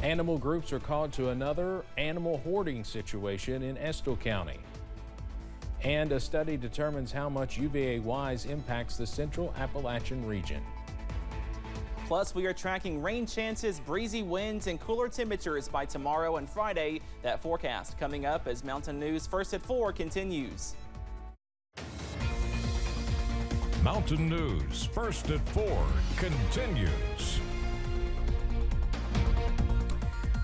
Animal groups are called to another animal hoarding situation in Estill County. And a study determines how much UVA WISE impacts the Central Appalachian region. Plus, we are tracking rain chances, breezy winds, and cooler temperatures by tomorrow and Friday. That forecast coming up as Mountain News First at 4 continues. Mountain News First at 4 continues.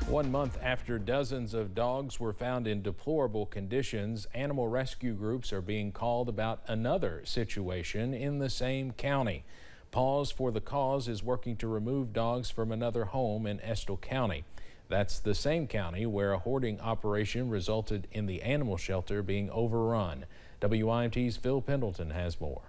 1 month after dozens of dogs were found in deplorable conditions, animal rescue groups are being called about another situation in the same county. Paws for the Cause is working to remove dogs from another home in Estill County. That's the same county where a hoarding operation resulted in the animal shelter being overrun. WYMT's Phil Pendleton has more.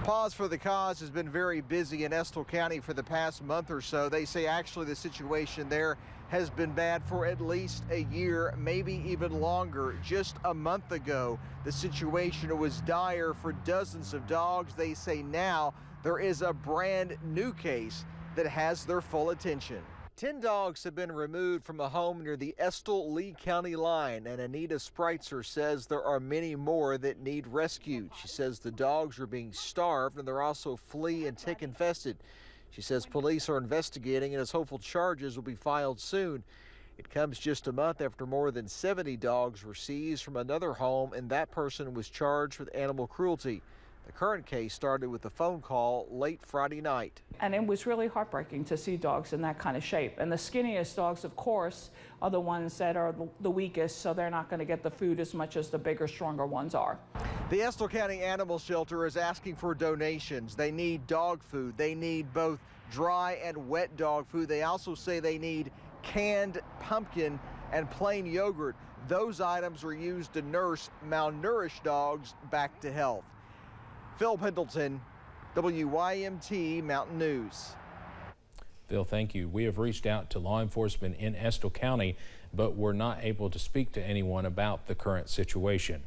Paws for the Cause has been very busy in Estill County for the past month or so. They say actually the situation there has been bad for at least a year, maybe even longer. Just a month ago, the situation was dire for dozens of dogs. They say now there is a brand new case that has their full attention. 10 dogs have been removed from a home near the Estill-Lee County line, and Anita Spreitzer says there are many more that need rescued. She says the dogs are being starved and they're also flea and tick infested. She says police are investigating and is hopeful charges will be filed soon. It comes just a month after more than 70 dogs were seized from another home, and that person was charged with animal cruelty. The current case started with a phone call late Friday night. And it was really heartbreaking to see dogs in that kind of shape. And the skinniest dogs, of course, are the ones that are the weakest, so they're not going to get the food as much as the bigger, stronger ones are. The Estill County Animal Shelter is asking for donations. They need dog food. They need both dry and wet dog food. They also say they need canned pumpkin and plain yogurt. Those items are used to nurse malnourished dogs back to health. Phil Pendleton, WYMT Mountain News. Phil, thank you. We have reached out to law enforcement in Estill County, but were not able to speak to anyone about the current situation.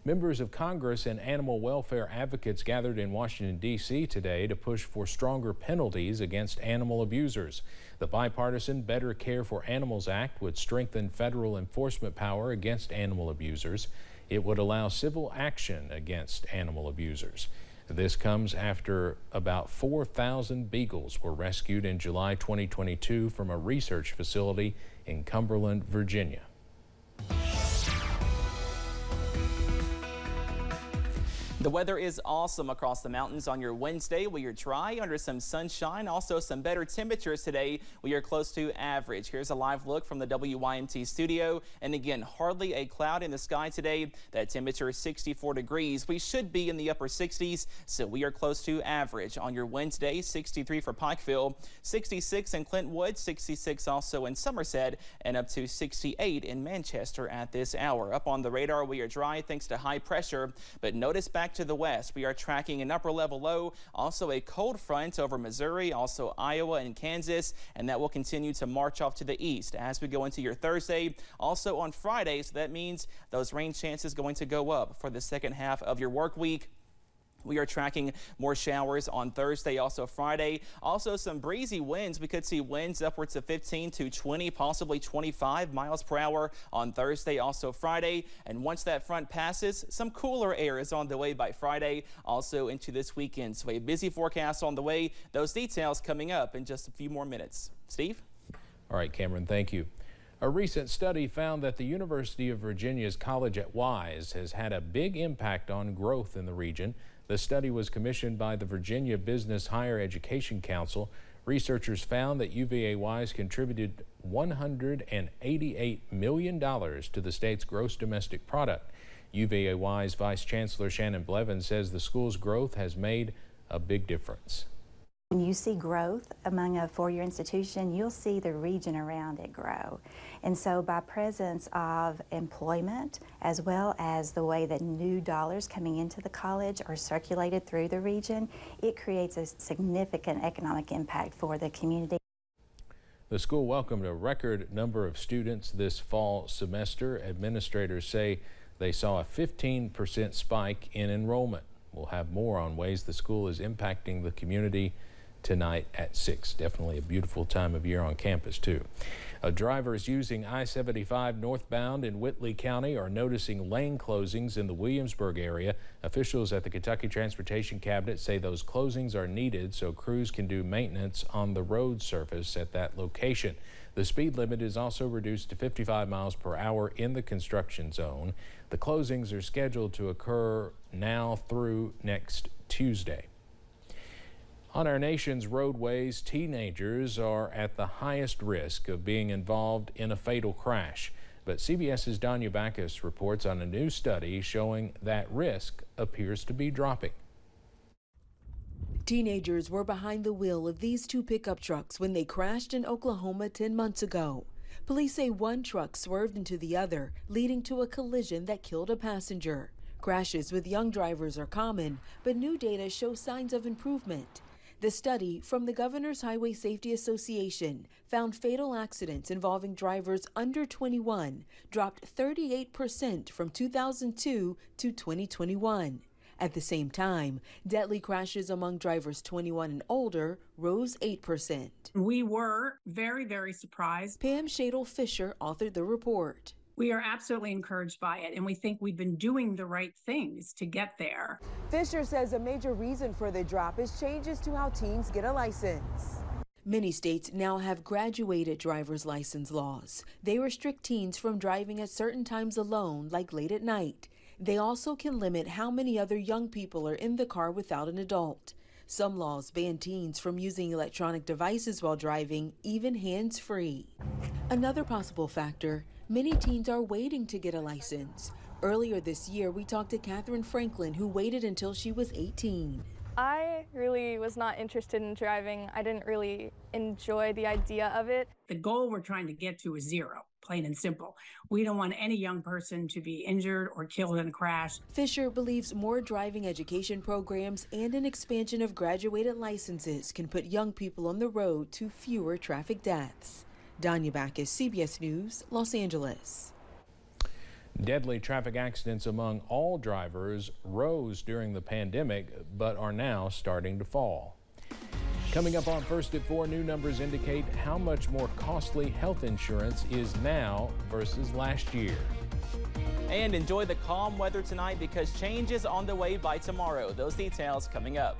Members of Congress and animal welfare advocates gathered in Washington, D.C. today to push for stronger penalties against animal abusers. The bipartisan Better Care for Animals Act would strengthen federal enforcement power against animal abusers. It would allow civil action against animal abusers. This comes after about 4,000 beagles were rescued in July 2022 from a research facility in Cumberland, Virginia. The weather is awesome across the mountains on your Wednesday. We are dry under some sunshine, also some better temperatures today. We are close to average. Here's a live look from the WYMT studio. And again, hardly a cloud in the sky today. That temperature is 64 degrees. We should be in the upper 60s, so we are close to average on your Wednesday. 63 for Pikeville, 66 in Clintwood, 66 also in Somerset, and up to 68 in Manchester at this hour. Up on the radar, we are dry thanks to high pressure, but notice back to the west, we are tracking an upper level low, also a cold front over Missouri, also Iowa and Kansas, and that will continue to march off to the east as we go into your Thursday. Also on Friday, so that means those rain chances going to go up for the second half of your work week. We are tracking more showers on Thursday, also Friday. Also some breezy winds. We could see winds upwards of 15 to 20, possibly 25 miles per hour on Thursday, also Friday. And once that front passes, some cooler air is on the way by Friday, also into this weekend. So a busy forecast on the way. Those details coming up in just a few more minutes. Steve? All right, Cameron, thank you. A recent study found that the University of Virginia's College at WISE has had a big impact on growth in the region. The study was commissioned by the Virginia Business Higher Education Council. Researchers found that UVA WISE contributed $188 million to the state's gross domestic product. UVA WISE Vice Chancellor Shannon Blevins says the school's growth has made a big difference. When you see growth among a four-year institution, you'll see the region around it grow. And so by presence of employment, as well as the way that new dollars coming into the college are circulated through the region, it creates a significant economic impact for the community. The school welcomed a record number of students this fall semester. Administrators say they saw a 15% spike in enrollment. We'll have more on ways the school is impacting the community tonight at 6. Definitely a beautiful time of year on campus, too. Drivers using I-75 northbound in Whitley County are noticing lane closings in the Williamsburg area. Officials at the Kentucky Transportation Cabinet say those closings are needed so crews can do maintenance on the road surface at that location. The speed limit is also reduced to 55 miles per hour in the construction zone. The closings are scheduled to occur now through next Tuesday. On our nation's roadways, teenagers are at the highest risk of being involved in a fatal crash. But CBS's Danya Backus reports on a new study showing that risk appears to be dropping. Teenagers were behind the wheel of these two pickup trucks when they crashed in Oklahoma 10 months ago. Police say one truck swerved into the other, leading to a collision that killed a passenger. Crashes with young drivers are common, but new data shows signs of improvement. The study from the Governor's Highway Safety Association found fatal accidents involving drivers under 21 dropped 38% from 2002 to 2021. At the same time, deadly crashes among drivers 21 and older rose 8%. We were very, very surprised. Pam Shadle-Fisher authored the report. We are absolutely encouraged by it, and we think we've been doing the right things to get there. Fisher says a major reason for the drop is changes to how teens get a license. Many states now have graduated driver's license laws. They restrict teens from driving at certain times alone, like late at night. They also can limit how many other young people are in the car without an adult. Some laws ban teens from using electronic devices while driving, even hands-free. Another possible factor, many teens are waiting to get a license. Earlier this year, we talked to Catherine Franklin, who waited until she was 18. I really was not interested in driving. I didn't really enjoy the idea of it. The goal we're trying to get to is zero, plain and simple. We don't want any young person to be injured or killed in a crash. Fisher believes more driving education programs and an expansion of graduated licenses can put young people on the road to fewer traffic deaths. Danya Backus, CBS News, Los Angeles. Deadly traffic accidents among all drivers rose during the pandemic, but are now starting to fall. Coming up on First at 4, new numbers indicate how much more costly health insurance is now versus last year. And enjoy the calm weather tonight because change is on the way by tomorrow. Those details coming up.